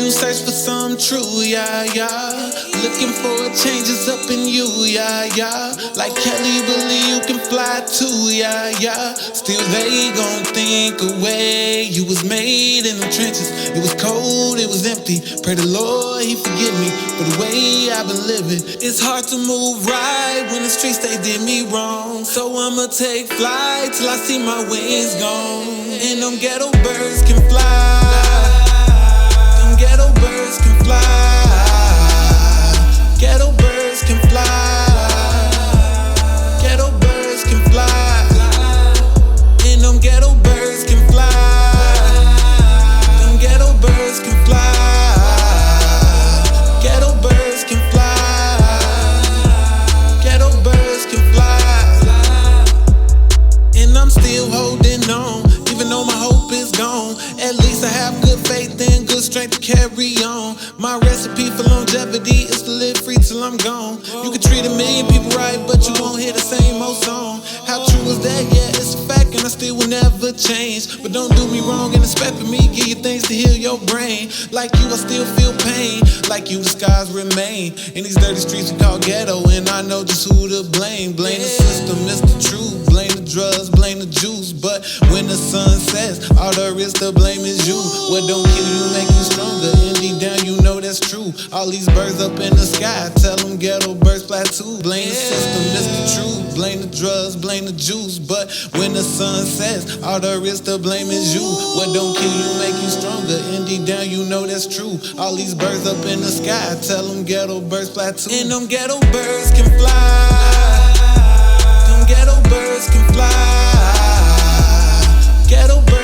you search for some true, yeah, yeah. Looking for changes up in you, yeah, yeah. Like Kelly, believe you can fly too, yeah, yeah. Still they gon' think away. You was made in the trenches. It was cold, it was empty. Pray the Lord he forgive me for the way I've been living. It's hard to move right when the streets they did me wrong. So I'ma take flight till I see my wings gone. And them ghetto birds can fly. Them ghetto birds can fly. Ghetto birds can fly. Ghetto birds can fly. And them ghetto birds can fly. Them ghetto birds can fly. Ghetto birds can fly. Ghetto birds can fly. And I'm still holding on, even though my hope is gone. At least I have good faith and good strength to carry on. My recipe for longevity is to live free till I'm gone. You can treat a million people right, but you won't hear the same old song. How true is that? Yeah, it's a fact, and I still will never change. But don't do me wrong and expect for me give you things to heal your brain. Like you, I still feel pain. Like you, the scars remain. In these dirty streets we call ghetto, and I know just who to blame. Blame the system, it's the truth. Blame the drugs, blame the juice. But when the sun sets, all there is to blame is you. What don't kill you make you stronger, and deep down you know that's true. All these birds up in the sky, tell them ghetto birds fly too. Blame the system, it's the truth. Blame the drugs, blame the juice. But when the sun sets, all there is to blame is you. What don't kill you make you stronger, and deep down you know that's true. All these birds up in the sky, tell them ghetto birds fly too. And them ghetto birds can fly. Them ghetto birds can fly. Ghetto birds